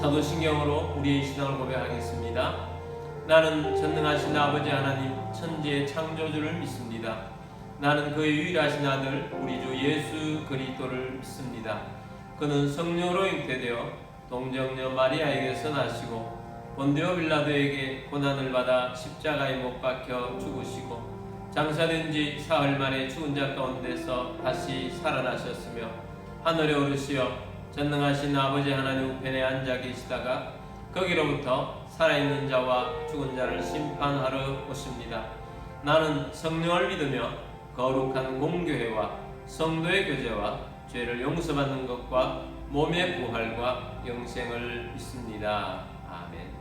사도신경으로 우리의 신앙을 고백하겠습니다. 나는 전능하신 아버지 하나님 천지의 창조주를 믿습니다. 나는 그의 유일하신 아들 우리 주 예수 그리스도를 믿습니다. 그는 성령으로 잉태되어 동정녀 마리아에게서 나시고 본디오 빌라도에게 고난을 받아 십자가에 못 박혀 죽으시고 장사된 지 사흘 만에 죽은 자 가운데서 다시 살아나셨으며 하늘에 오르시어 전능하신 아버지 하나님 우편에 앉아 계시다가 거기로부터 살아있는 자와 죽은 자를 심판하러 오십니다. 나는 성령을 믿으며 거룩한 공교회와 성도의 교제와 죄를 용서받는 것과 몸의 부활과 영생을 믿습니다. 아멘.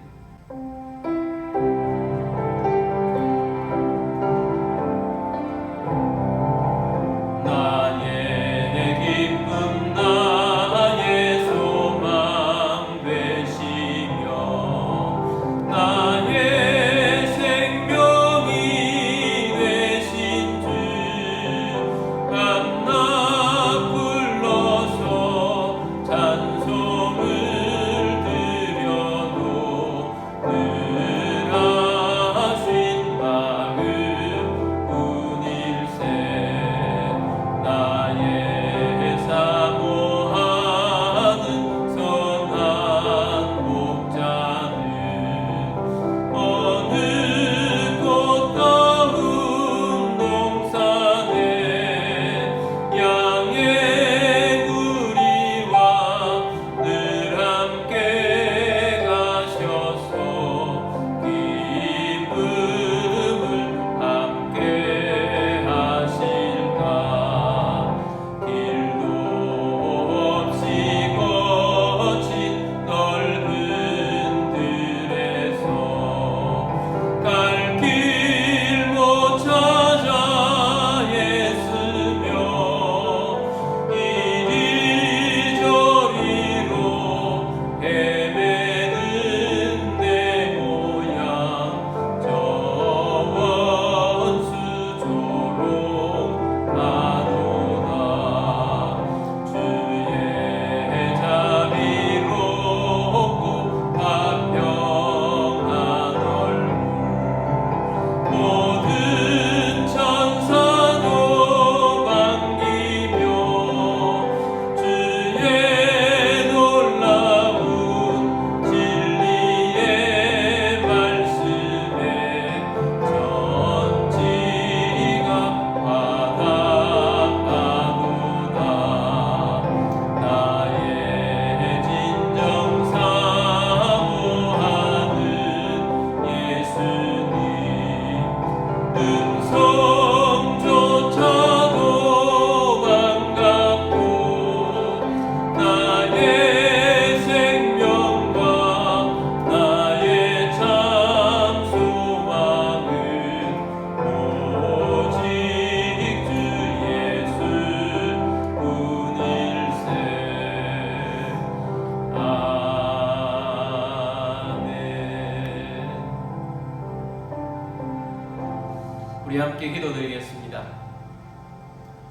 우리 함께 기도드리겠습니다.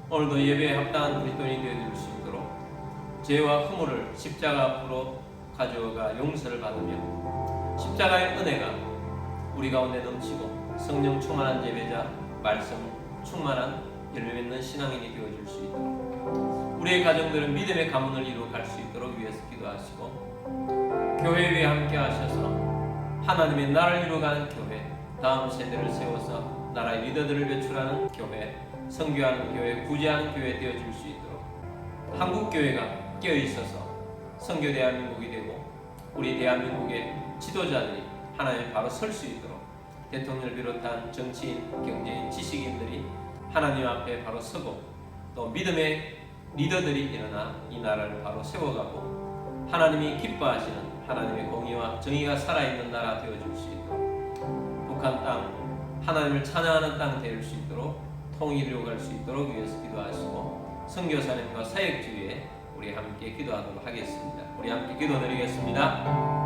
오늘도 예배에 합당한 그리스도인이 되어줄 수 있도록 죄와 허물을 십자가 앞으로 가져가 용서를 받으며 십자가의 은혜가 우리 가운데 넘치고 성령 충만한 예배자, 말씀 충만한 열매 맺는 신앙인이 되어줄 수 있도록 우리의 가정들은 믿음의 가문을 이루어 갈 수 있도록 위해서 기도하시고 교회 위에 함께 하셔서 하나님의 나라를 이루어가는 교회, 다음 세대를 세워서 나라의 리더들을 배출하는 교회, 선교하는 교회, 구제하는 교회 되어줄 수 있도록 한국교회가 깨어있어서 선교 대한민국이 되고 우리 대한민국의 지도자들이 하나님 바로 설 수 있도록 대통령을 비롯한 정치인, 경제인, 지식인들이 하나님 앞에 바로 서고 또 믿음의 리더들이 일어나 이 나라를 바로 세워가고 하나님이 기뻐하시는 하나님의 공의와 정의가 살아있는 나라 되어줄 수 있도록 북한 땅 하나님을 찬양하는 땅 될 수 있도록 통일로 갈 수 있도록 위해서 기도하시고 선교사님과 사역주의에 우리 함께 기도하도록 하겠습니다. 우리 함께 기도드리겠습니다.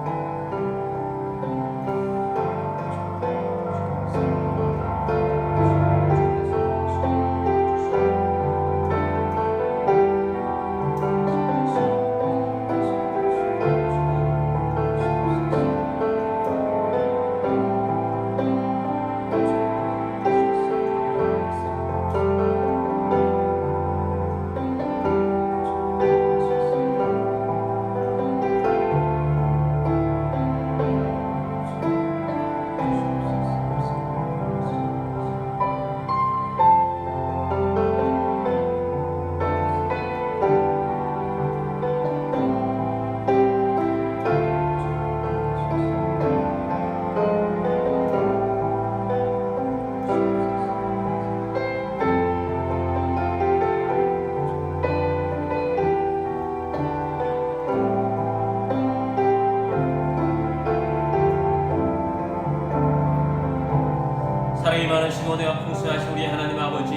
참모되어 풍성하신 우리 하나님 아버지,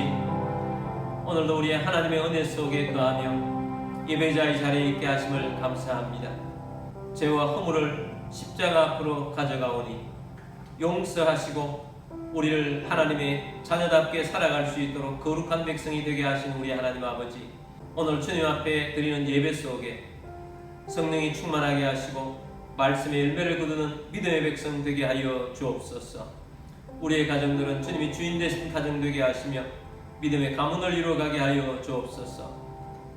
오늘도 우리 하나님의 은혜 속에 거하며 예배자의 자리에 있게 하심을 감사합니다. 죄와 허물을 십자가 앞으로 가져가오니 용서하시고 우리를 하나님의 자녀답게 살아갈 수 있도록 거룩한 백성이 되게 하신 우리 하나님 아버지, 오늘 주님 앞에 드리는 예배 속에 성령이 충만하게 하시고 말씀의 열매를 거두는 믿음의 백성 되게 하여 주옵소서. 우리의 가정들은 주님이 주인 되신 가정 되게 하시며 믿음의 가문을 이루어가게 하여 주옵소서.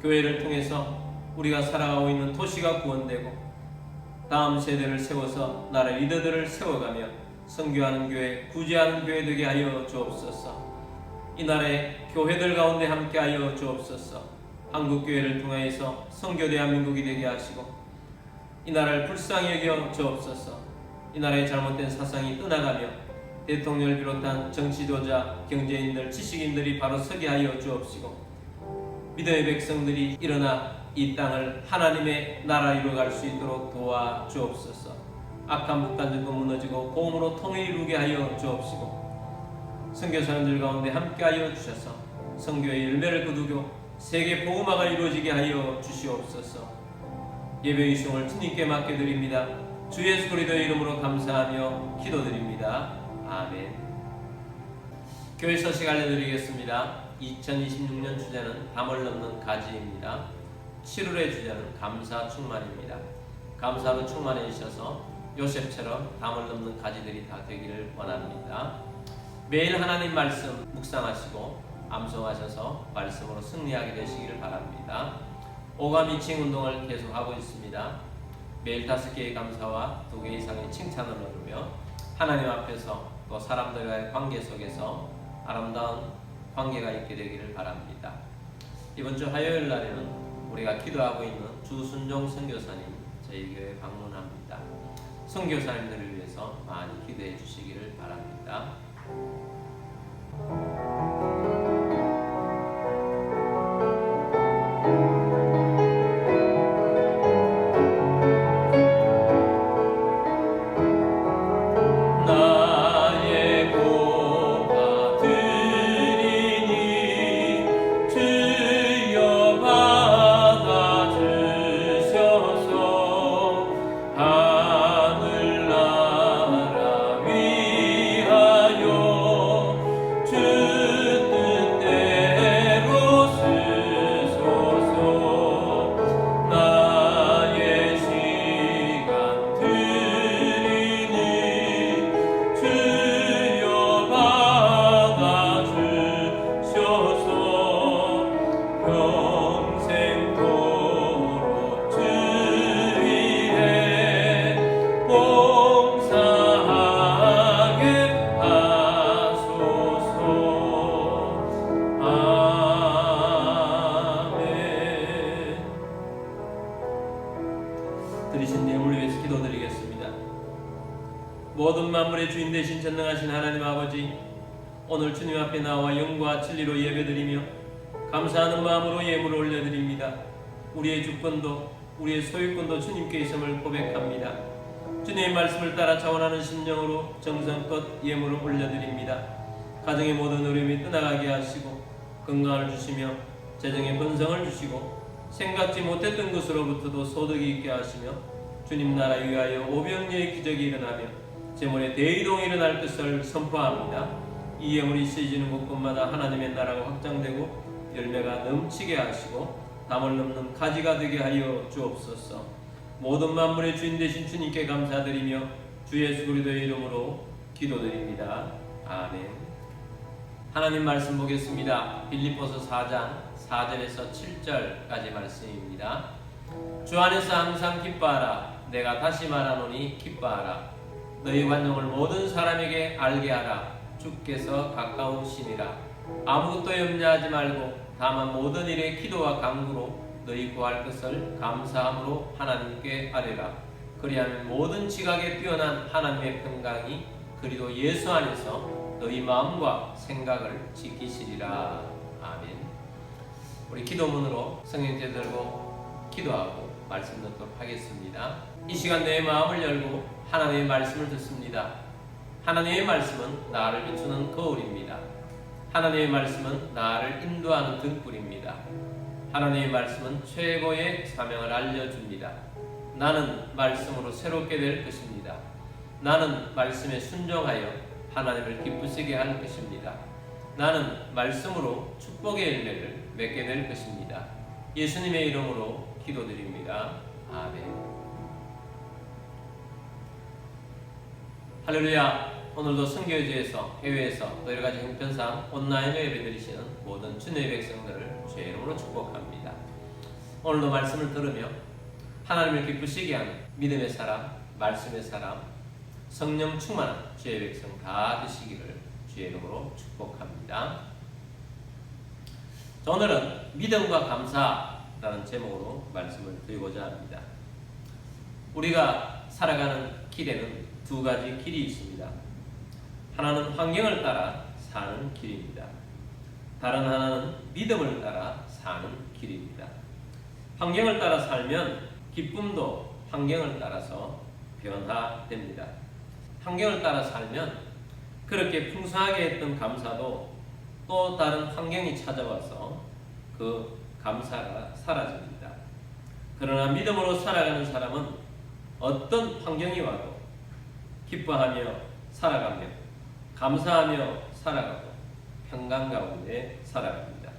교회를 통해서 우리가 살아가고 있는 도시가 구원되고 다음 세대를 세워서 나라의 리더들을 세워가며 선교하는 교회, 구제하는 교회 되게 하여 주옵소서. 이 나라의 교회들 가운데 함께하여 주옵소서. 한국교회를 통하여서 선교 대한민국이 되게 하시고 이 나라를 불쌍히 여겨 주옵소서. 이 나라의 잘못된 사상이 떠나가며 대통령을 비롯한 정치도자, 경제인들, 지식인들이 바로 서게 하여 주옵시고 믿음의 백성들이 일어나 이 땅을 하나님의 나라로 이루어갈 수 있도록 도와 주옵소서. 악한 북한정권 무너지고 고음으로 통일 이루게 하여 주옵시고 선교사님들 가운데 함께하여 주셔서 선교의 열매를 거두고 세계 복음화가 이루어지게 하여 주시옵소서. 예배의 수용을 주님께 맡겨드립니다. 주 예수 그리스도의 이름으로 감사하며 기도드립니다. 아멘. 교회 소식 알려드리겠습니다. 2026년 주제는 담을 넘는 가지입니다. 7월의 주제는 감사 충만입니다. 감사로 충만해주셔서 요셉처럼 담을 넘는 가지들이 다 되기를 원합니다. 매일 하나님 말씀 묵상하시고 암송하셔서 말씀으로 승리하게 되시기를 바랍니다. 오감 이칭 운동을 계속하고 있습니다. 매일 5개의 감사와 2개 이상의 칭찬을 얻으며 하나님 앞에서 또 사람들과의 관계 속에서 아름다운 관계가 있게 되기를 바랍니다. 이번 주 화요일 날에는 우리가 기도하고 있는 주순종 선교사님 저희 교회 방문합니다. 선교사님들을 위해서 많이 기도해 주시기를 바랍니다. 들으신 예물을 위해서 기도드리겠습니다. 모든 만물의 주인 되신 전능하신 하나님 아버지, 오늘 주님 앞에 나와 영과 진리로 예배드리며 감사하는 마음으로 예물을 올려드립니다. 우리의 주권도 우리의 소유권도 주님께 있음을 고백합니다. 주님의 말씀을 따라 자원하는 심령으로 정성껏 예물을 올려드립니다. 가정의 모든 어려움이 떠나가게 하시고 건강을 주시며 재정의 번성을 주시고 생각지 못했던 것으로부터도 소득이 있게 하시며 주님 나라 위하여 오병이의 기적이 일어나며 재물의 대이동이 일어날 것을 선포합니다. 이 예물이 쓰여지는 곳곳마다 하나님의 나라가 확장되고 열매가 넘치게 하시고 담을 넘는 가지가 되게 하여 주옵소서. 모든 만물의 주인 되신 주님께 감사드리며 주 예수 그리스도의 이름으로 기도드립니다. 아멘. 하나님 말씀 보겠습니다. 빌립보서 4장 4절에서 7절까지 말씀입니다. 주 안에서 항상 기뻐하라. 내가 다시 말하노니 기뻐하라. 너희 관용을 모든 사람에게 알게 하라. 주께서 가까우시니라. 아무것도 염려하지 말고 다만 모든 일에 기도와 간구로 너희 구할 것을 감사함으로 하나님께 아뢰라. 그리하면 모든 지각에 뛰어난 하나님의 평강이 그리도 예수 안에서 너희 마음과 생각을 지키시리라. 아멘. 우리 기도문으로 성경책 들고 기도하고 말씀 듣도록 하겠습니다. 이 시간 내 마음을 열고 하나님의 말씀을 듣습니다. 하나님의 말씀은 나를 비추는 거울입니다. 하나님의 말씀은 나를 인도하는 등불입니다. 하나님의 말씀은 최고의 사명을 알려줍니다. 나는 말씀으로 새롭게 될 것입니다. 나는 말씀에 순종하여 하나님을 기쁘시게 할 것입니다. 나는 말씀으로 축복의 열매를 맺게 될 것입니다. 예수님의 이름으로 기도드립니다. 아멘. 할렐루야. 오늘도 선교지에서, 해외에서 또 여러가지 형편상 온라인으로 예배드리시는 모든 주님의 백성들을 주의 이름으로 축복합니다. 오늘도 말씀을 들으며 하나님을 기쁘시게 하는 믿음의 사람, 말씀의 사람, 성령 충만한 주의 백성 다 되시기를 주의 이름으로 축복합니다. 오늘은 믿음과 감사라는 제목으로 말씀을 드리고자 합니다. 우리가 살아가는 길에는 두 가지 길이 있습니다. 하나는 환경을 따라 사는 길입니다. 다른 하나는 믿음을 따라 사는 길입니다. 환경을 따라 살면 기쁨도 환경을 따라서 변화됩니다. 환경을 따라 살면 그렇게 풍성하게 했던 감사도 또 다른 환경이 찾아와서 그 감사가 사라집니다. 그러나 믿음으로 살아가는 사람은 어떤 환경이 와도 기뻐하며 살아가며 감사하며 살아가고 평강 가운데 살아갑니다.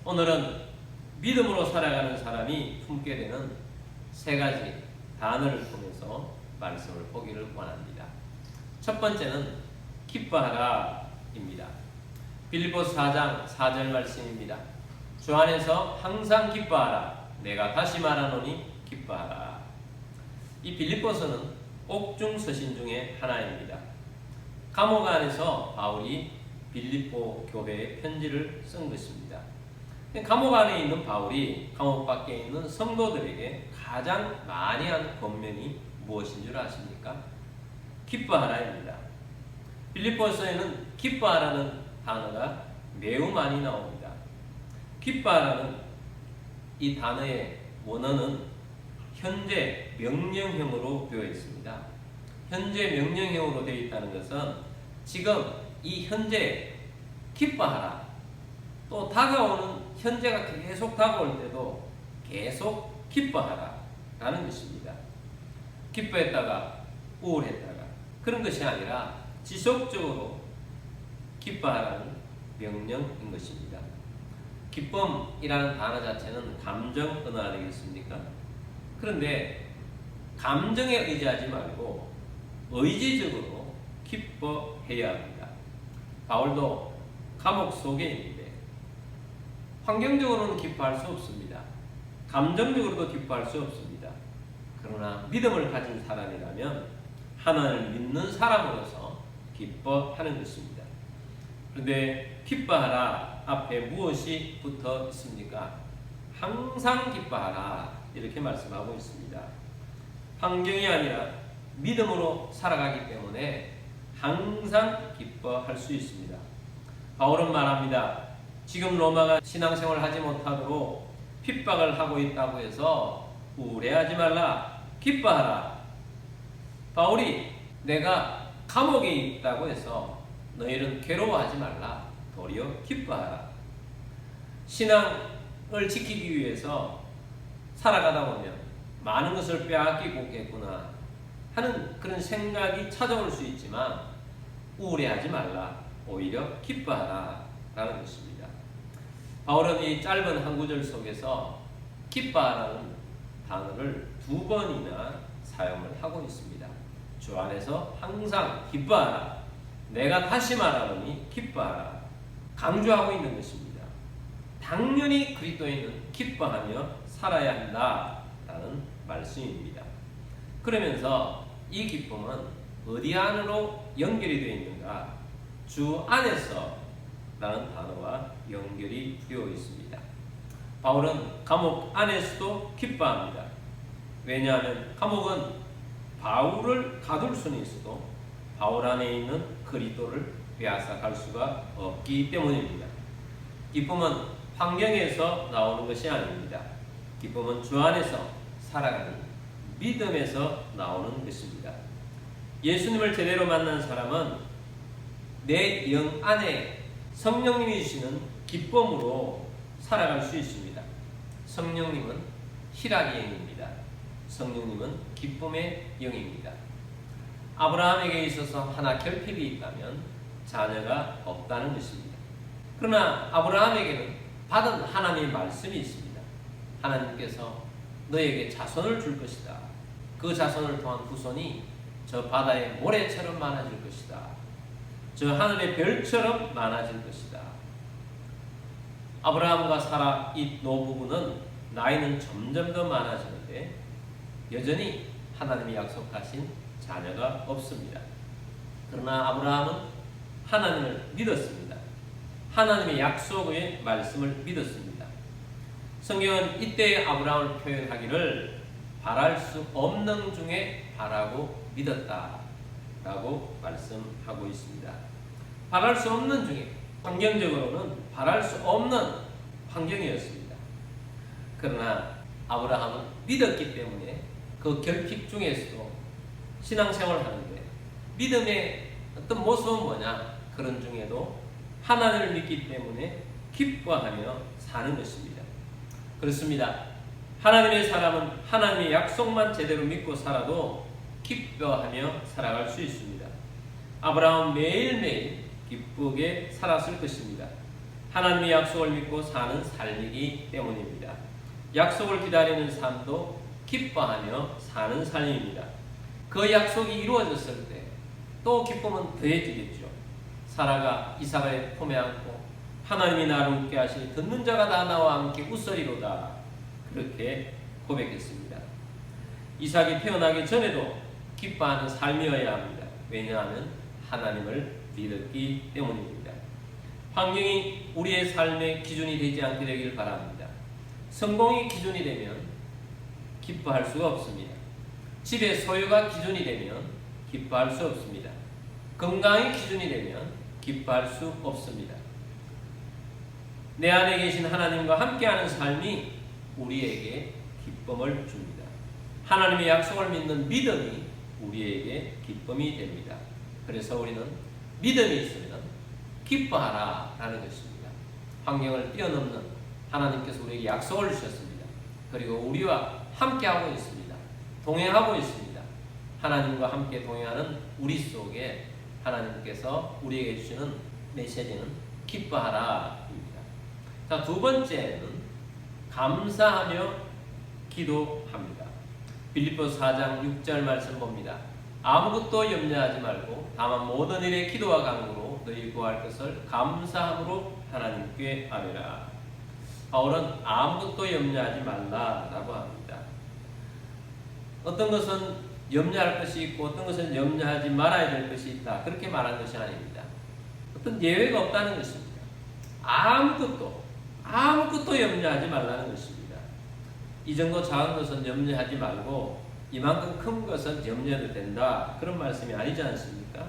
오늘은 믿음으로 살아가는 사람이 품게 되는 세 가지 단어를 통해서 말씀을 보기를 원합니다. 첫 번째는 기뻐하라 입니다. 빌립보서 4장 4절 말씀입니다. 주 안에서 항상 기뻐하라. 내가 다시 말하노니 기뻐하라. 이 빌립보서는 옥중 서신 중에 하나입니다. 감옥 안에서 바울이 빌립보 교회에 편지를 쓴 것입니다. 감옥 안에 있는 바울이 감옥 밖에 있는 성도들에게 가장 많이 한 권면이 무엇인 줄 아십니까? 기뻐하라입니다. 빌립보서에는 기뻐하라는 단어가 매우 많이 나옵니다. 기뻐하라는 이 단어의 원어는 현재 명령형으로 되어 있습니다. 현재 명령형으로 되어 있다는 것은 지금 이 현재 기뻐하라. 또 다가오는 현재가 계속 다가올 때도 계속 기뻐하라 라는 것입니다. 기뻐했다가 우울했다가 그런 것이 아니라 지속적으로 기뻐하라는 명령인 것입니다. 기쁨이라는 단어 자체는 감정 언어 아니겠습니까? 그런데 감정에 의지하지 말고 의지적으로 기뻐해야 합니다. 바울도 감옥 속에 있는데 환경적으로는 기뻐할 수 없습니다. 감정적으로도 기뻐할 수 없습니다. 그러나 믿음을 가진 사람이라면 하나님을 믿는 사람으로서 기뻐하는 것입니다. 그런데 기뻐하라 앞에 무엇이 붙어 있습니까? 항상 기뻐하라 이렇게 말씀하고 있습니다. 환경이 아니라 믿음으로 살아가기 때문에 항상 기뻐할 수 있습니다. 바울은 말합니다. 지금 로마가 신앙생활을 하지 못하도록 핍박을 하고 있다고 해서 우울해하지 말라. 기뻐하라. 바울이 내가 감옥에 있다고 해서 너희는 괴로워하지 말라. 도리어 기뻐하라. 신앙을 지키기 위해서 살아가다 보면 많은 것을 빼앗기고겠구나 하는 그런 생각이 찾아올 수 있지만 우울해하지 말라. 오히려 기뻐하라 라는 것입니다. 바울은 이 짧은 한 구절 속에서 기뻐하라는 단어를 2번이나 사용을 하고 있습니다. 주 안에서 항상 기뻐하라. 내가 다시 말하노니 기뻐하라. 강조하고 있는 것입니다. 당연히 그리스도인은 기뻐하며 살아야 한다라는 말씀입니다. 그러면서 이 기쁨은 어디 안으로 연결이 되어 있는가? 주 안에서 라는 단어와 연결이 되어 있습니다. 바울은 감옥 안에서도 기뻐합니다. 왜냐하면 감옥은 바울을 가둘 수는 있어도 바울 안에 있는 그리스도를 빼앗아 갈 수가 없기 때문입니다. 기쁨은 환경에서 나오는 것이 아닙니다. 기쁨은 주 안에서 살아가는 믿음에서 나오는 것입니다. 예수님을 제대로 만난 사람은 내 영 안에 성령님이 주시는 기쁨으로 살아갈 수 있습니다. 성령님은 희락의 영입니다. 성령님은 기쁨의 영입니다. 아브라함에게 있어서 하나 결핍이 있다면 자녀가 없다는 것입니다. 그러나 아브라함에게는 받은 하나님의 말씀이 있습니다. 하나님께서 너에게 자손을 줄 것이다. 그 자손을 통한 후손이 저 바다의 모래처럼 많아질 것이다. 저 하늘의 별처럼 많아질 것이다. 아브라함과 사라 이 노부부는 나이는 점점 더 많아지는데 여전히 하나님이 약속하신 자녀가 없습니다. 그러나 아브라함은 하나님을 믿었습니다. 하나님의 약속의 말씀을 믿었습니다. 성경은 이때의 아브라함을 표현하기를 바랄 수 없는 중에 바라고 믿었다 라고 말씀하고 있습니다. 바랄 수 없는 중에, 환경적으로는 바랄 수 없는 환경이었습니다. 그러나 아브라함은 믿었기 때문에 그 결핍 중에서도 신앙생활을 하는데 믿음의 어떤 모습은 뭐냐? 그런 중에도 하나님을 믿기 때문에 기뻐하며 사는 것입니다. 그렇습니다. 하나님의 사람은 하나님의 약속만 제대로 믿고 살아도 기뻐하며 살아갈 수 있습니다. 아브라함은 매일매일 기쁘게 살았을 것입니다. 하나님의 약속을 믿고 사는 삶이기 때문입니다. 약속을 기다리는 삶도 기뻐하며 사는 삶입니다. 그 약속이 이루어졌을 때 또 기쁨은 더해지겠죠. 사라가 이삭을 품에 안고 하나님이 나를 웃게 하시니 듣는 자가 다 나와 함께 웃으리로다 그렇게 고백했습니다. 이삭이 태어나기 전에도 기뻐하는 삶이어야 합니다. 왜냐하면 하나님을 믿었기 때문입니다. 환경이 우리의 삶의 기준이 되지 않게 되길 바랍니다. 성공이 기준이 되면 기뻐할 수가 없습니다. 집의 소유가 기준이 되면 기뻐할 수 없습니다. 건강이 기준이 되면 기뻐할 수 없습니다. 내 안에 계신 하나님과 함께하는 삶이 우리에게 기쁨을 줍니다. 하나님의 약속을 믿는 믿음이 우리에게 기쁨이 됩니다. 그래서 우리는 믿음이 있으면 기뻐하라 라는 것입니다. 환경을 뛰어넘는 하나님께서 우리에게 약속을 주셨습니다. 그리고 우리와 함께하고 있습니다. 동행하고 있습니다. 하나님과 함께 동행하는 우리 속에 하나님께서 우리에게 주시는 메시지는 기뻐하라입니다. 자, 두 번째는 감사하며 기도합니다. 빌립보서 4장 6절 말씀 봅니다. 아무것도 염려하지 말고 다만 모든 일에 기도와 간구로 너희 구할 것을 감사함으로 하나님께 아뢰라. 바울은 아무것도 염려하지 말라라고 합니다. 어떤 것은 염려할 것이 있고 어떤 것은 염려하지 말아야 될 것이 있다. 그렇게 말한 것이 아닙니다. 어떤 예외가 없다는 것입니다. 아무것도 염려하지 말라는 것입니다. 이 정도 작은 것은 염려하지 말고 이만큼 큰 것은 염려해도 된다. 그런 말씀이 아니지 않습니까?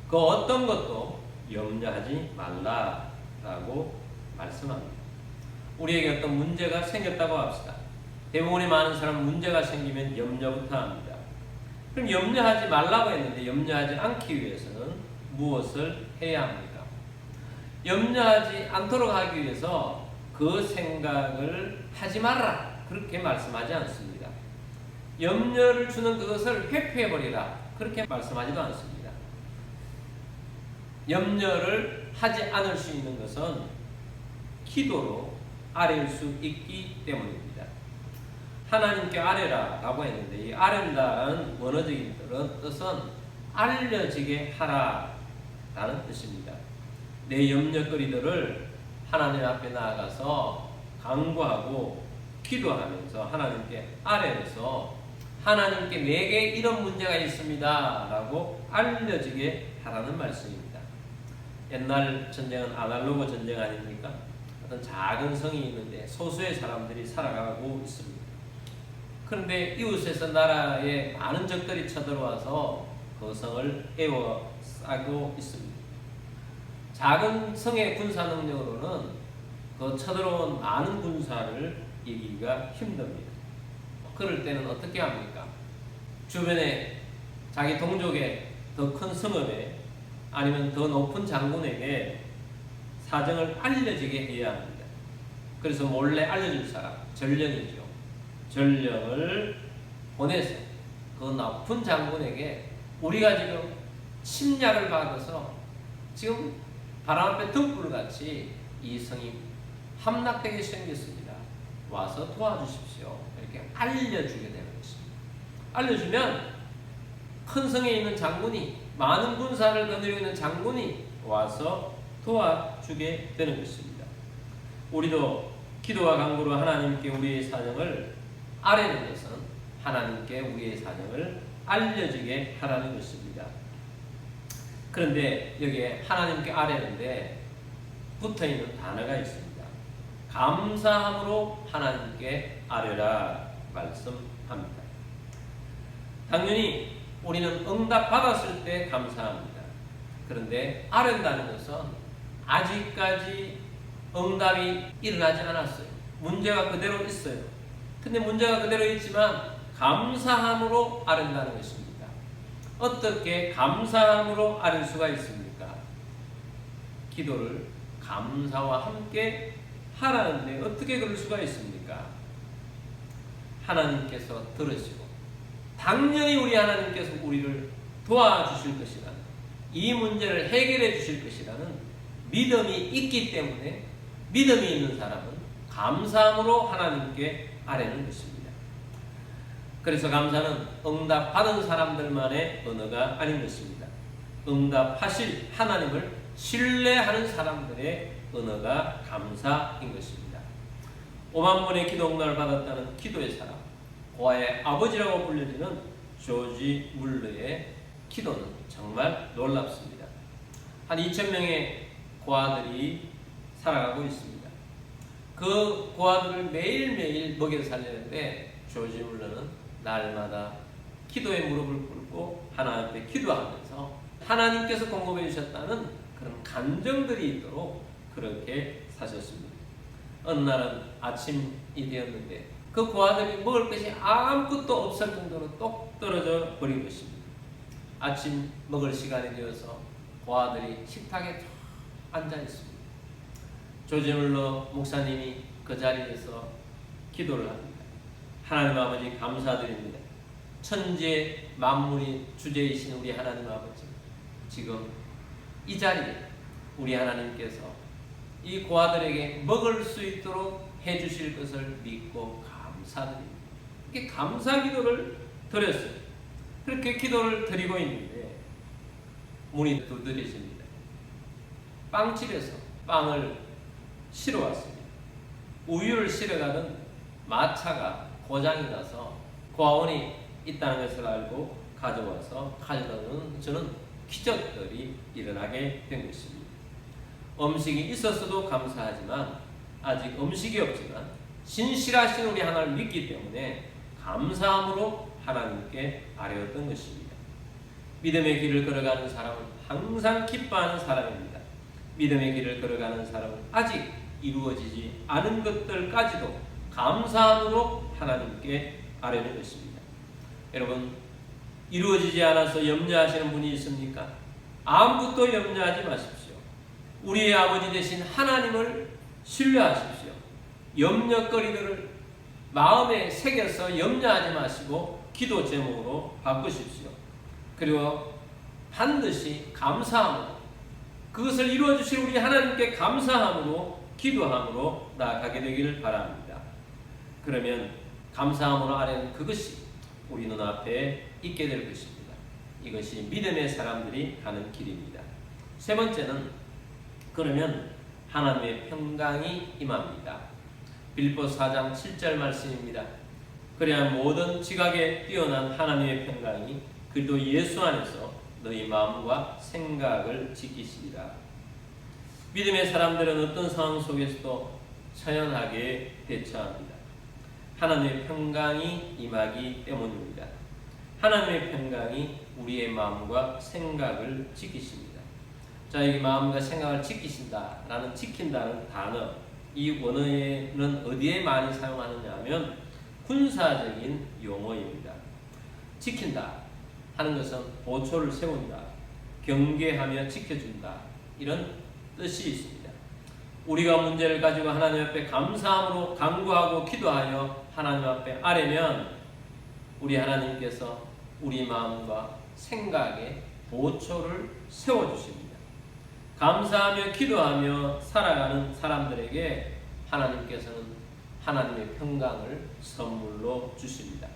그 어떤 것도 염려하지 말라라고 말씀합니다. 우리에게 어떤 문제가 생겼다고 합시다. 대부분의 많은 사람은 문제가 생기면 염려부터 합니다. 그럼 염려하지 말라고 했는데 염려하지 않기 위해서는 무엇을 해야 합니까? 염려하지 않도록 하기 위해서 그 생각을 하지 말라 그렇게 말씀하지 않습니다. 염려를 주는 그것을 회피해버리라 그렇게 말씀하지도 않습니다. 염려를 하지 않을 수 있는 것은 기도로 아뢰일 수 있기 때문입니다. 하나님께 아뢰라 라고 했는데 이 아뢰라는 원어적인 뜻은 알려지게 하라 라는 뜻입니다. 내 염려거리들을 하나님 앞에 나아가서 간구하고 기도하면서 하나님께 아뢰면서 하나님께 내게 이런 문제가 있습니다 라고 알려지게 하라는 말씀입니다. 옛날 전쟁은 아날로그 전쟁 아닙니까? 어떤 작은 성이 있는데 소수의 사람들이 살아가고 있습니다. 그런데 이웃에서 나라에 많은 적들이 쳐들어와서 그 성을 에워싸고 있습니다. 작은 성의 군사 능력으로는 그 쳐들어온 많은 군사를 이기기가 힘듭니다. 그럴 때는 어떻게 합니까? 주변에 자기 동족의 더 큰 성읍에 아니면 더 높은 장군에게 사정을 알려지게 해야 합니다. 그래서 몰래 알려줄 사람, 전령이죠. 전령을 보내서 그 나쁜 장군에게 우리가 지금 침략을 받아서 지금 바람 앞에 등불같이 이 성이 함락되게 생겼습니다. 와서 도와주십시오. 이렇게 알려주게 되는 것입니다. 알려주면 큰 성에 있는 장군이, 많은 군사를 거느리고 있는 장군이 와서 도와주게 되는 것입니다. 우리도 기도와 간구로 하나님께 우리의 사정을 아뢰는 것은 하나님께 우리의 사정을 알려주게 하라는 것입니다. 그런데 여기에 하나님께 아뢰는데 붙어있는 단어가 있습니다. 감사함으로 하나님께 아뢰라 말씀합니다. 당연히 우리는 응답 받았을 때 감사합니다. 그런데 아뢰는다는 것은 아직까지 응답이 일어나지 않았어요. 문제가 그대로 있어요. 근데 문제가 그대로 있지만 감사함으로 아뢰는다는 것입니다. 어떻게 감사함으로 아뢰 수가 있습니까? 기도를 감사와 함께 하라는데 어떻게 그럴 수가 있습니까? 하나님께서 들으시고 당연히 우리 하나님께서 우리를 도와주실 것이라는, 이 문제를 해결해 주실 것이라는 믿음이 있기 때문에 믿음이 있는 사람은 감사함으로 하나님께 아뢰는 것입니다. 그래서 감사는 응답 받은 사람들만의 언어가 아닌 것입니다. 응답하실 하나님을 신뢰하는 사람들의 언어가 감사인 것입니다. 5만 번의 기도 응답을 받았다는 기도의 사람, 고아의 아버지라고 불려지는 조지 물러의 기도는 정말 놀랍습니다. 한 2,000명의 고아들이 살아가고 있습니다. 그 고아들을 매일매일 먹여 살리는데 조지 물러는 날마다 기도의 무릎을 꿇고 하나님 앞에 기도하면서 하나님께서 공급해 주셨다는 그런 감정들이 있도록 그렇게 사셨습니다. 어느 날은 아침이 되었는데 그 고아들이 먹을 것이 아무것도 없을 정도로 똑 떨어져 버린 것입니다. 아침 먹을 시간이 되어서 고아들이 식탁에 앉아 있습니다. 조지 물러 목사님이 그 자리에서 기도를 합니다. 하나님 아버지 감사드립니다. 천지 만물이 주제이신 우리 하나님 아버지, 지금 이 자리에 우리 하나님께서 이 고아들에게 먹을 수 있도록 해주실 것을 믿고 감사드립니다. 이렇게 감사 기도를 드렸어요. 그렇게 기도를 드리고 있는데 문이 두드려집니다. 빵집에서 빵을 실어 왔습니다. 우유를 실어 가던 마차가 고장이 나서 고아원이 있다는 것을 알고 가져와서 가져다는 저는 기적들이 일어나게 된 것입니다. 음식이 있었어도 감사하지만 아직 음식이 없지만 신실하신 우리 하나님을 믿기 때문에 감사함으로 하나님께 아뢰었던 것입니다. 믿음의 길을 걸어가는 사람은 항상 기뻐하는 사람입니다. 믿음의 길을 걸어가는 사람은 아직 이루어지지 않은 것들까지도 감사함으로 하나님께 아뢰는 것입니다. 여러분, 이루어지지 않아서 염려하시는 분이 있습니까? 아무것도 염려하지 마십시오. 우리의 아버지 되신 하나님을 신뢰하십시오. 염려거리들을 마음에 새겨서 염려하지 마시고 기도 제목으로 바꾸십시오. 그리고 반드시 감사함으로, 그것을 이루어주실 우리 하나님께 감사함으로 기도함으로 나아가게 되기를 바랍니다. 그러면 감사함으로 아뢰는 그것이 우리 눈앞에 있게 될 것입니다. 이것이 믿음의 사람들이 가는 길입니다. 세 번째는 그러면 하나님의 평강이 임합니다. 빌립보서 4장 7절 말씀입니다. 그래야 모든 지각에 뛰어난 하나님의 평강이 그리스도 예수 안에서 너희 마음과 생각을 지키시리라. 믿음의 사람들은 어떤 상황 속에서도 처연하게 대처합니다. 하나님의 평강이 임하기 때문입니다. 하나님의 평강이 우리의 마음과 생각을 지키십니다. 자, 여기 마음과 생각을 지키신다라는 지킨다는 단어, 이 원어에는 어디에 많이 사용하느냐 하면 군사적인 용어입니다. 지킨다 하는 것은 보초를 세운다, 경계하며 지켜준다, 이런 뜻이 있습니다. 우리가 문제를 가지고 하나님 앞에 감사함으로 간구하고 기도하여 하나님 앞에 아뢰면 우리 하나님께서 우리 마음과 생각에 보초를 세워주십니다. 감사하며 기도하며 살아가는 사람들에게 하나님께서는 하나님의 평강을 선물로 주십니다.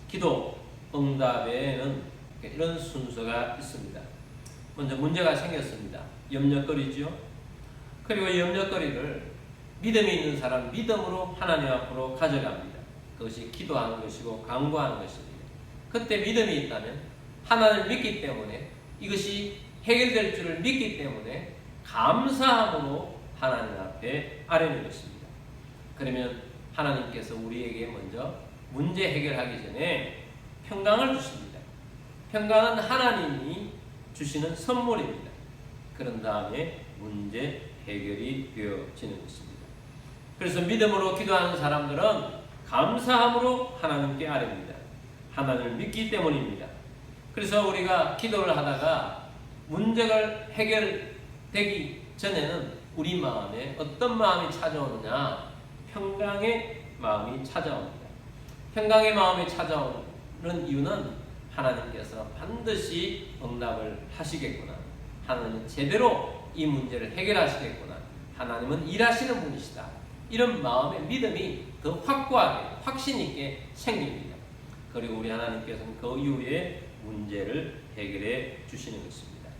기도 응답에는 이런 순서가 있습니다. 먼저 문제가 생겼습니다. 염려거리죠. 그리고 염려거리를 믿음이 있는 사람 믿음으로 하나님 앞으로 가져갑니다. 그것이 기도하는 것이고 간구하는 것입니다. 그때 믿음이 있다면 하나님을 믿기 때문에 이것이 해결될 줄을 믿기 때문에 감사함으로 하나님 앞에 아뢰는 것입니다. 그러면 하나님께서 우리에게 먼저 문제 해결하기 전에 평강을 주십니다. 평강은 하나님이 주시는 선물입니다. 그런 다음에 문제 해결이 되어지는 것입니다. 그래서 믿음으로 기도하는 사람들은 감사함으로 하나님께 아뢰입니다. 하나님을 믿기 때문입니다. 그래서 우리가 기도를 하다가 문제가 해결되기 전에는 우리 마음에 어떤 마음이 찾아오느냐? 평강의 마음이 찾아옵니다. 평강의 마음이 찾아오는 이유는 하나님께서 반드시 응답을 하시겠구나. 하나님은 제대로 이 문제를 해결하시겠구나. 하나님은 일하시는 분이시다. 이런 마음의 믿음이 더 확고하게 확신 있게 생깁니다. 그리고 우리 하나님께서는 그 이후에 문제를 해결해 주시는 것입니다.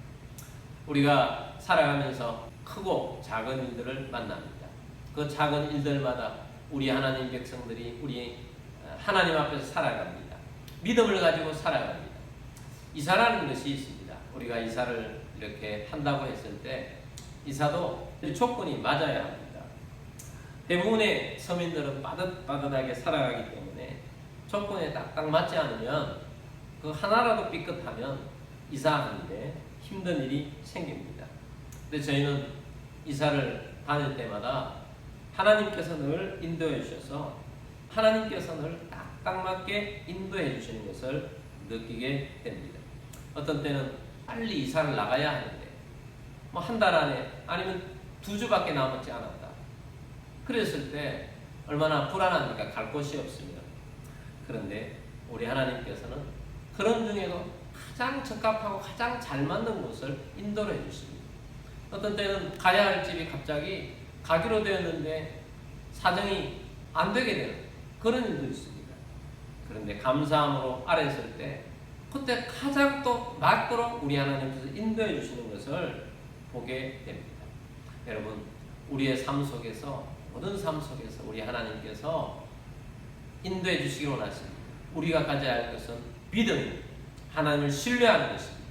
우리가 살아가면서 크고 작은 일들을 만납니다. 그 작은 일들마다 우리 하나님 백성들이 우리 하나님 앞에서 살아갑니다. 믿음을 가지고 살아갑니다. 이사라는 것이 있습니다. 우리가 이사를 이렇게 한다고 했을 때 이사도 조건이 맞아야 합니다. 대부분의 서민들은 빠듯빠듯하게 살아가기 때문에 조건에 딱딱 맞지 않으면 그 하나라도 삐끗하면 이사하는데 힘든 일이 생깁니다. 근데 저희는 이사를 다닐 때마다 하나님께서 늘 인도해 주셔서 하나님께서 늘 딱 맞게 인도해 주시는 것을 느끼게 됩니다. 어떤 때는 빨리 이사를 나가야 하는데 뭐 한 달 안에 아니면 2주밖에 남았지 않았다. 그랬을 때 얼마나 불안합니까? 갈 곳이 없으면. 그런데 우리 하나님께서는 그런 중에도 가장 적합하고 가장 잘 맞는 곳을 인도를 해주십니다. 어떤 때는 가야 할 집이 갑자기 가기로 되었는데 사정이 안 되게 되는 그런 일도 있습니다. 그런데 감사함으로 아뢰었을 때 그때 가장 또 맞도록 우리 하나님께서 인도해 주시는 것을 보게 됩니다. 여러분, 우리의 삶 속에서 모든 삶 속에서 우리 하나님께서 인도해 주시기 원하십니다. 우리가 가져야 할 것은 믿음입니다. 하나님을 신뢰하는 것입니다.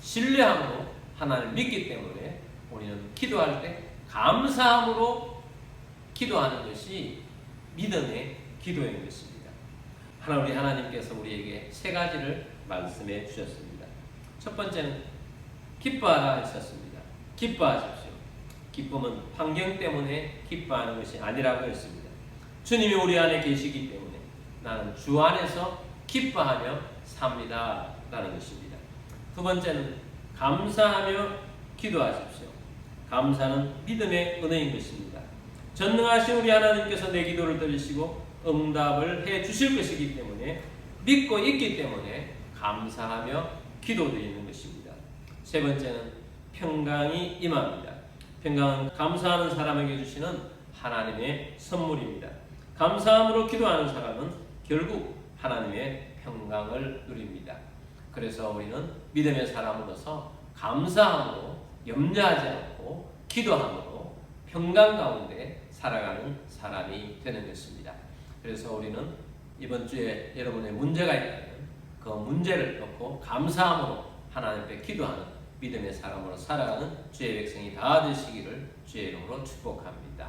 신뢰함으로 하나님을 믿기 때문에 우리는 기도할 때 감사함으로 기도하는 것이 믿음의 기도인 것입니다. 우리 하나님께서 우리에게 3가지를 말씀해 주셨습니다. 첫 번째는 기뻐하라 하셨습니다. 기뻐하십시오. 기쁨은 환경 때문에 기뻐하는 것이 아니라고 했습니다. 주님이 우리 안에 계시기 때문에 나는 주 안에서 기뻐하며 삽니다 라는 것입니다. 두 번째는 감사하며 기도하십시오. 감사는 믿음의 은혜인 것입니다. 전능하신 우리 하나님께서 내 기도를 들으시고 응답을 해 주실 것이기 때문에 믿고 있기 때문에 감사하며 기도드리는 것입니다. 세 번째는 평강이 임합니다. 평강은 감사하는 사람에게 주시는 하나님의 선물입니다. 감사함으로 기도하는 사람은 결국 하나님의 평강을 누립니다. 그래서 우리는 믿음의 사람으로서 감사함으로 염려하지 않고 기도함으로 평강 가운데 살아가는 사람이 되는 것입니다. 그래서 우리는 이번 주에 여러분의 문제가 있다면 그 문제를 놓고 감사함으로 하나님 앞에 기도하는 믿음의 사람으로 살아가는 주의 백성이 다 되시기를 주의 이름으로 축복합니다.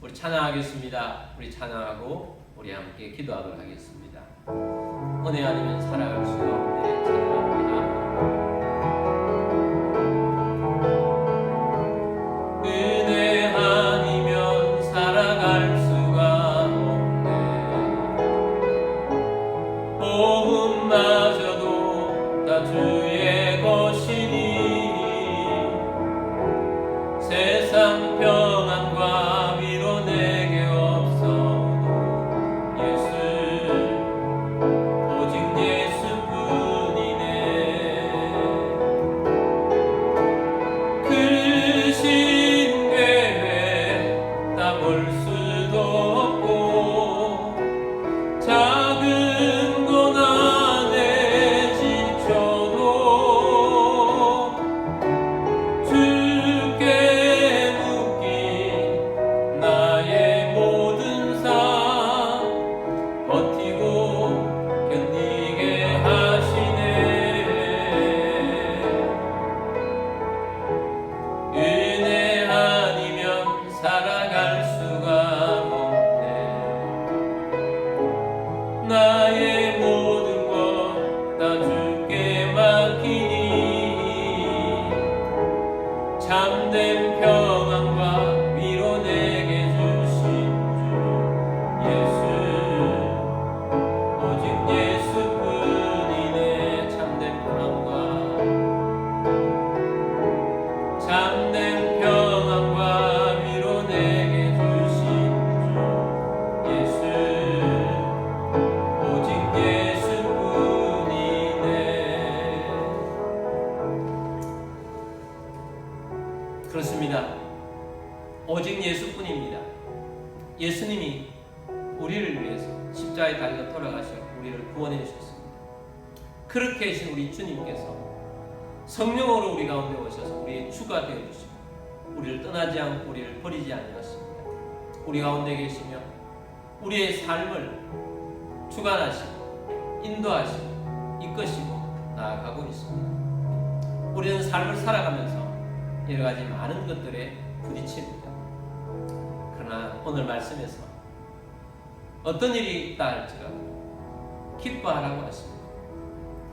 우리 찬양하겠습니다. 우리 찬양하고 우리 함께 기도하도록 하겠습니다. 은혜 아니면 살아갈 수가 없네. 찬양합니다. 은혜 아니면 살아갈 수가 없네. 복음마저도 다 주의 것이니 세상 편 오직 예수뿐입니다. 예수님이 우리를 위해서 십자가에 달려 돌아가셔 우리를 구원해 주셨습니다. 그렇게 하신 우리 주님께서 성령으로 우리 가운데 오셔서 우리의 주가 되어 주시고 우리를 떠나지 않고 우리를 버리지 아니하십니다. 우리 가운데 계시며 우리의 삶을 주관하시고 인도하시고 이끄시고 나아가고 있습니다. 우리는 삶을 살아가면서 여러 가지 많은 것들에 부딪힙니다. 그러나 오늘 말씀에서 어떤 일이 있다 할지라도 기뻐하라고 하십니다.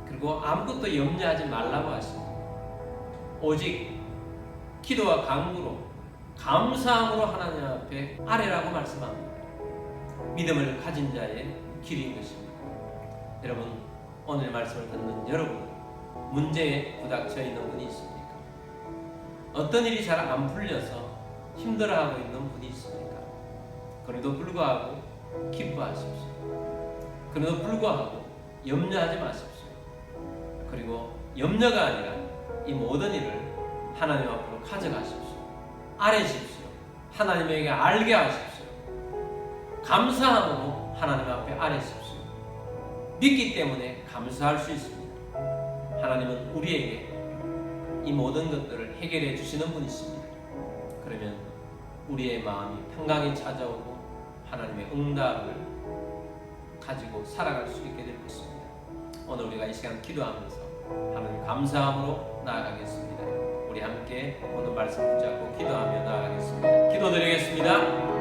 그리고 아무것도 염려하지 말라고 하십니다. 오직 기도와 간구로 감사함으로 하나님 앞에 아뢰라고 말씀합니다. 믿음을 가진 자의 길인 것입니다. 여러분, 오늘 말씀을 듣는 여러분은 문제에 부닥쳐 있는 분이 있습니까? 어떤 일이 잘 안 풀려서 힘들어하고 있는 분이 있습니까? 그래도 불구하고 기뻐하십시오. 그래도 불구하고 염려하지 마십시오. 그리고 염려가 아니라 이 모든 일을 하나님 앞으로 가져가십시오. 아뢰십시오. 하나님에게 알게 하십시오. 감사함으로 하나님 앞에 아뢰십시오. 믿기 때문에 감사할 수 있습니다. 하나님은 우리에게 이 모든 것들을 해결해 주시는 분이십니다. 그러면 우리의 마음이 평강이 찾아오고 하나님의 응답을 가지고 살아갈 수 있게 될 것입니다. 오늘 우리가 이 시간 기도하면서 하나님 감사함으로 나아가겠습니다. 우리 함께 오늘 말씀 붙잡고 기도하며 나아가겠습니다. 기도드리겠습니다.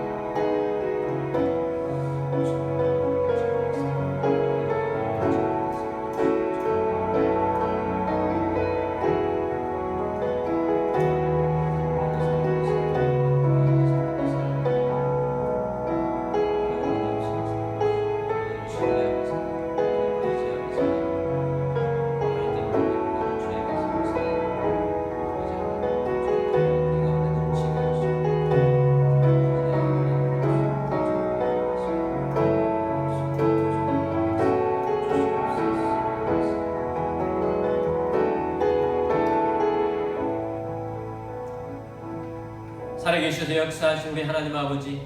살아계셔서 역사하신 우리 하나님 아버지,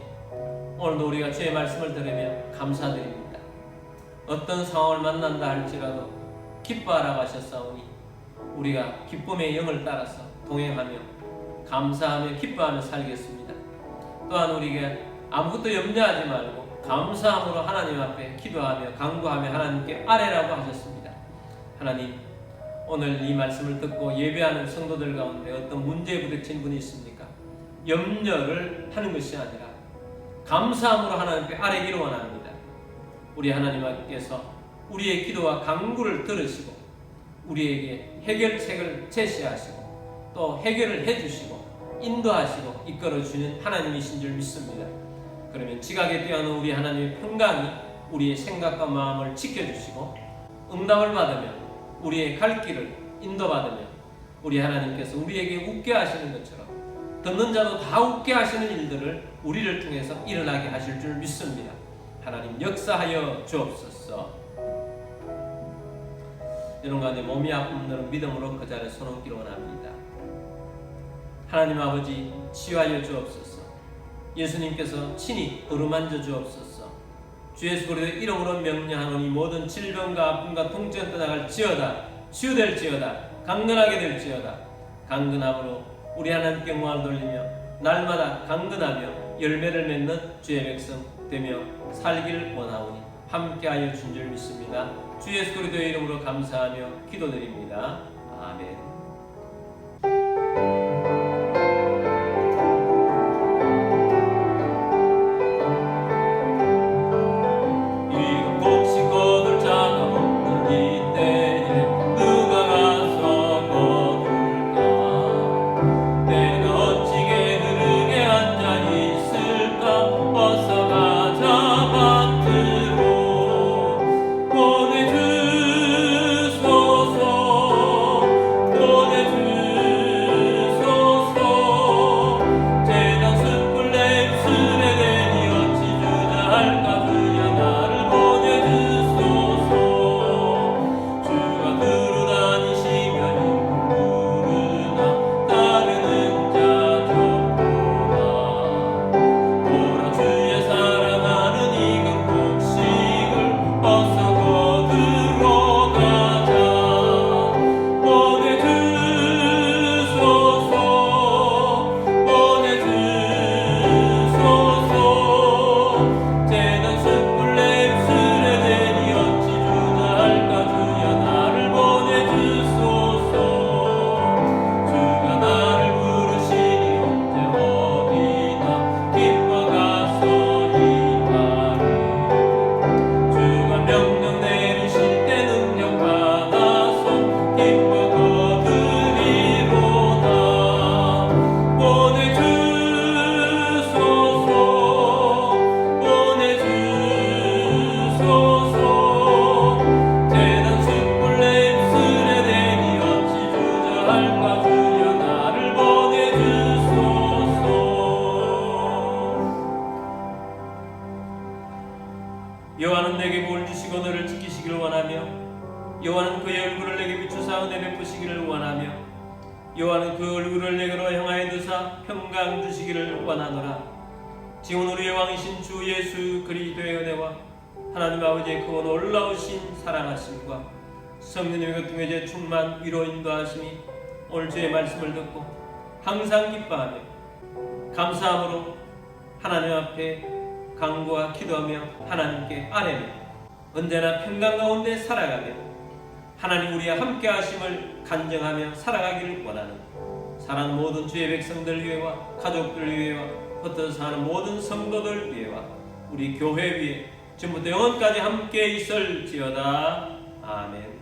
오늘도 우리가 주의 말씀을 들으며 감사드립니다. 어떤 상황을 만난다 할지라도 기뻐하라고 하셨사오니 우리가 기쁨의 영을 따라서 동행하며 감사하며 기뻐하며 살겠습니다. 또한 우리가 아무것도 염려하지 말고 감사함으로 하나님 앞에 기도하며 간구하며 하나님께 아뢰라고 하셨습니다. 하나님, 오늘 이 말씀을 듣고 예배하는 성도들 가운데 어떤 문제에 부딪힌 분이 있습니까? 염려를 하는 것이 아니라 감사함으로 하나님께 아뢰기를 원합니다. 우리 하나님께서 우리의 기도와 간구를 들으시고 우리에게 해결책을 제시하시고 또 해결을 해주시고 인도하시고 이끌어주는 하나님이신 줄 믿습니다. 그러면 지각에 뛰어난 우리 하나님의 평강이 우리의 생각과 마음을 지켜주시고 응답을 받으며 우리의 갈 길을 인도받으며 우리 하나님께서 우리에게 웃게 하시는 것처럼 듣는 자도 다 웃게 하시는 일들을 우리를 통해서 일어나게 하실 줄 믿습니다. 하나님 역사하여 주옵소서. 여러분 가운데 몸이 아픈 분들은 믿음으로 그 자리에 손 얹기를 원합니다. 하나님 아버지, 치유하여 주옵소서. 예수님께서 친히 어루만져 주옵소서. 주 예수 그리스도의 이름으로 명령하노니 모든 질병과 아픔과 통증 떠나갈지어다. 치유될지어다. 강건하게 될지어다. 강건함으로 우리 하나님께 영광을 돌리며 날마다 강건하며 열매를 맺는 주의 백성 되며 살기를 원하오니 함께하여 준 줄 믿습니다. 주 예수 그리스도의 이름으로 감사하며 기도드립니다. 아멘. Oh 감사 은혜 베푸시기를 원하며 여호와는 그 얼굴을 내게로 향하여 드사 평강 주시기를 원하노라. 지금 우리의 왕이신 주 예수 그리스도의 은혜와 하나님 아버지의 그 놀라우신 사랑하심과 성령님의 교통의 충만 위로 인도하심이 오늘 주의 말씀을 듣고 항상 기뻐하며 감사함으로 하나님 앞에 간구와 기도하며 하나님께 아뢰며 언제나 평강 가운데 살아가며 하나님 우리와 함께 하심을 간증하며 살아가기를 원하는 사랑하는 모든 주의 백성들 위해와 가족들 위해와 흩어져 사는 모든 성도들 위해와 우리 교회 위에 지금부터 영원까지 함께 있을지어다. 아멘.